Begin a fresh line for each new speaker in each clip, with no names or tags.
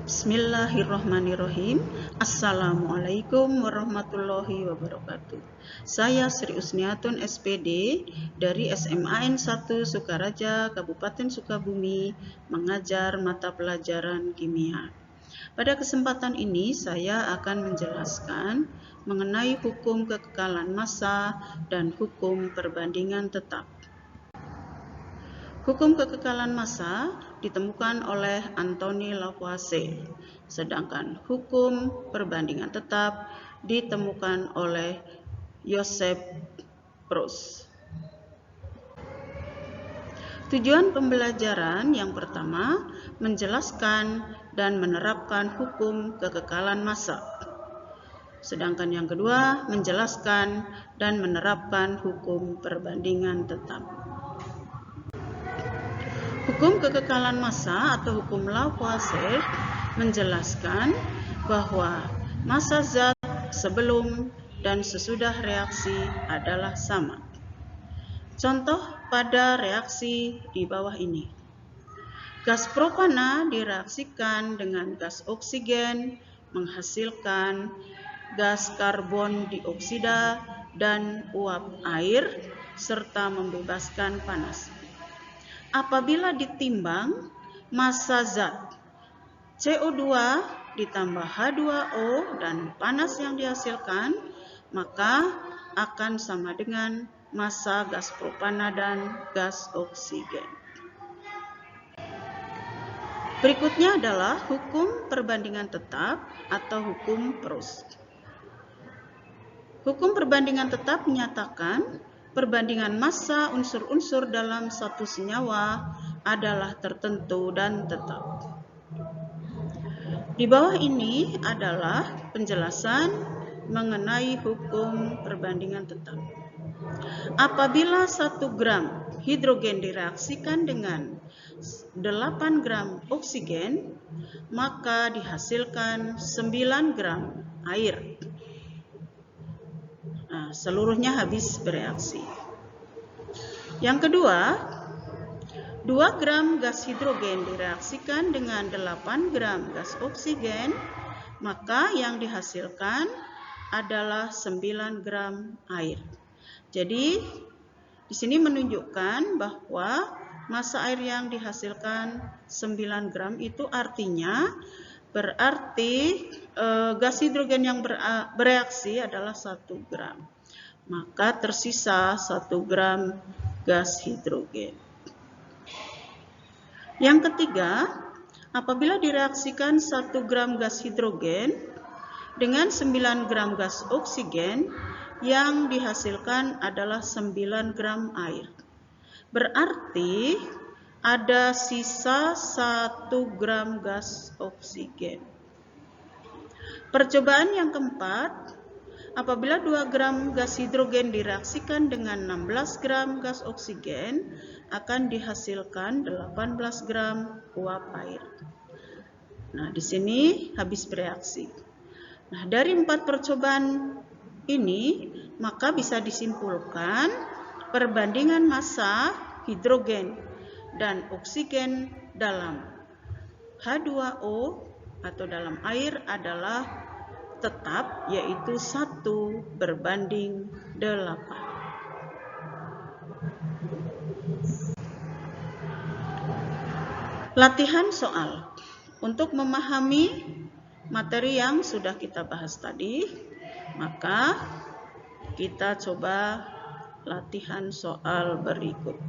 Bismillahirrahmanirrahim. Assalamualaikum warahmatullahi wabarakatuh. Saya Sri Usniatun SPD dari SMAN 1 Sukaraja, Kabupaten Sukabumi, mengajar mata pelajaran kimia. Pada kesempatan ini saya akan menjelaskan mengenai hukum kekekalan massa dan hukum perbandingan tetap. Hukum kekekalan massa ditemukan oleh Anthony Lavoisier, sedangkan hukum perbandingan tetap ditemukan oleh Joseph Proust. Tujuan pembelajaran yang pertama menjelaskan dan menerapkan hukum kekekalan massa. Sedangkan yang kedua menjelaskan dan menerapkan hukum perbandingan tetap. Hukum kekekalan massa atau hukum Lavoisier menjelaskan bahwa massa zat sebelum dan sesudah reaksi adalah sama. Contoh pada reaksi di bawah ini. Gas propana direaksikan dengan gas oksigen menghasilkan gas karbon dioksida dan uap air serta membebaskan panas. Apabila ditimbang massa zat CO2 ditambah H2O dan panas yang dihasilkan, maka akan sama dengan massa gas propana dan gas oksigen. Berikutnya adalah hukum perbandingan tetap atau hukum Proust. Hukum perbandingan tetap menyatakan perbandingan massa unsur-unsur dalam satu senyawa adalah tertentu dan tetap. Di bawah ini adalah penjelasan mengenai hukum perbandingan tetap. Apabila 1 gram hidrogen direaksikan dengan 8 gram oksigen, maka dihasilkan 9 gram air. Seluruhnya habis bereaksi. Yang kedua, 2 gram gas hidrogen direaksikan dengan 8 gram gas oksigen, maka yang dihasilkan adalah 9 gram air. Jadi, di sini menunjukkan bahwa massa air yang dihasilkan 9 gram itu artinya berarti gas hidrogen yang bereaksi adalah 1 gram. Maka tersisa 1 gram gas hidrogen. Yang ketiga, apabila direaksikan 1 gram gas hidrogen dengan 9 gram gas oksigen, yang dihasilkan adalah 9 gram air. Berarti ada sisa 1 gram gas oksigen. Percobaan yang keempat, apabila 2 gram gas hidrogen direaksikan dengan 16 gram gas oksigen, akan dihasilkan 18 gram uap air. Nah, di sini habis bereaksi. Nah, dari 4 percobaan ini, maka bisa disimpulkan perbandingan massa hidrogen dan oksigen dalam H2O atau dalam air adalah tetap, yaitu 1:8. Latihan soal. Untuk memahami materi yang sudah kita bahas tadi, maka kita coba latihan soal berikut.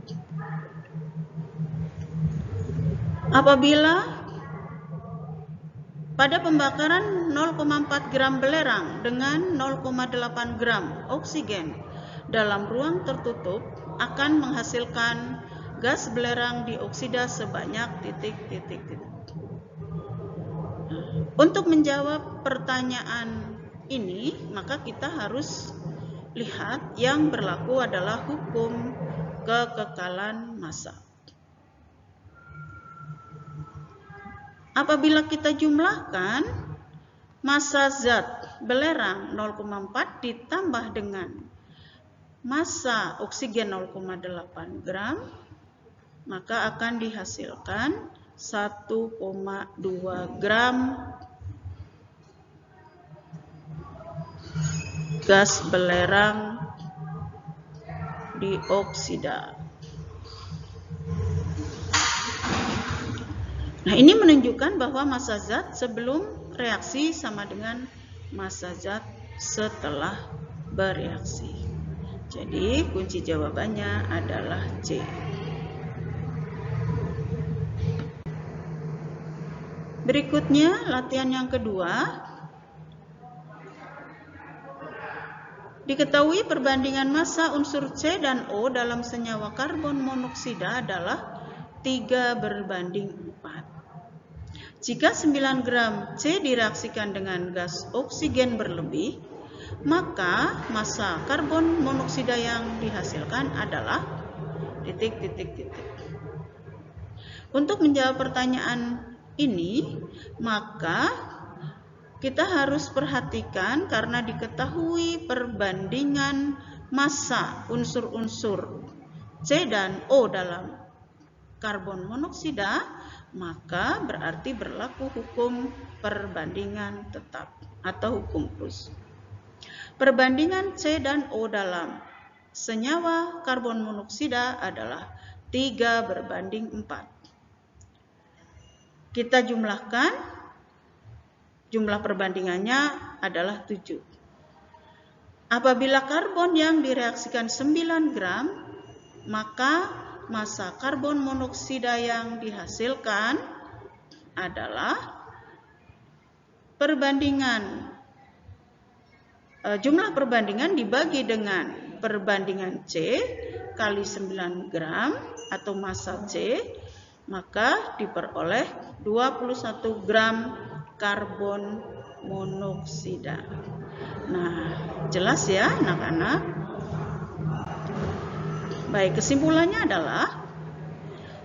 Apabila pada pembakaran 0,4 gram belerang dengan 0,8 gram oksigen dalam ruang tertutup akan menghasilkan gas belerang dioksida sebanyak titik. Untuk menjawab pertanyaan ini, maka kita harus lihat yang berlaku adalah hukum kekekalan massa. Apabila kita jumlahkan massa zat belerang 0,4 ditambah dengan massa oksigen 0,8 gram, maka akan dihasilkan 1,2 gram gas belerang dioksida. Nah, ini menunjukkan bahwa massa zat sebelum reaksi sama dengan massa zat setelah bereaksi. Jadi, kunci jawabannya adalah C. Berikutnya, latihan yang kedua. Diketahui perbandingan massa unsur C dan O dalam senyawa karbon monoksida adalah 3:4. Jika 9 gram C direaksikan dengan gas oksigen berlebih, maka massa karbon monoksida yang dihasilkan adalah ... Untuk menjawab pertanyaan ini, maka kita harus perhatikan karena diketahui perbandingan massa unsur-unsur C dan O dalam karbon monoksida, maka berarti berlaku hukum perbandingan tetap atau hukum Plus. Perbandingan C dan O dalam senyawa karbon monoksida adalah 3:4. Kita jumlahkan, jumlah perbandingannya adalah 7. Apabila karbon yang direaksikan 9 gram, maka massa karbon monoksida yang dihasilkan adalah jumlah perbandingan dibagi dengan perbandingan C kali 9 gram atau massa C, maka diperoleh 21 gram karbon monoksida. Nah, jelas ya anak-anak? Baik, kesimpulannya adalah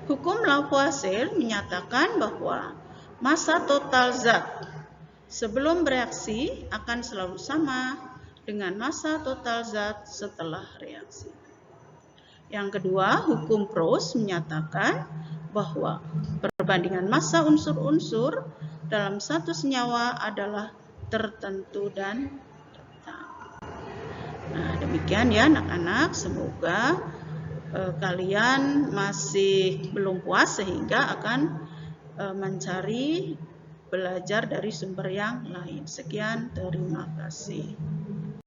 hukum Lavoisier menyatakan bahwa massa total zat sebelum bereaksi akan selalu sama dengan massa total zat setelah reaksi. Yang kedua, hukum Proust menyatakan bahwa perbandingan massa unsur-unsur dalam satu senyawa adalah tertentu dan tetap. Nah, demikian ya anak-anak, semoga kalian masih belum puas sehingga akan mencari belajar dari sumber yang lain. Sekian, terima kasih.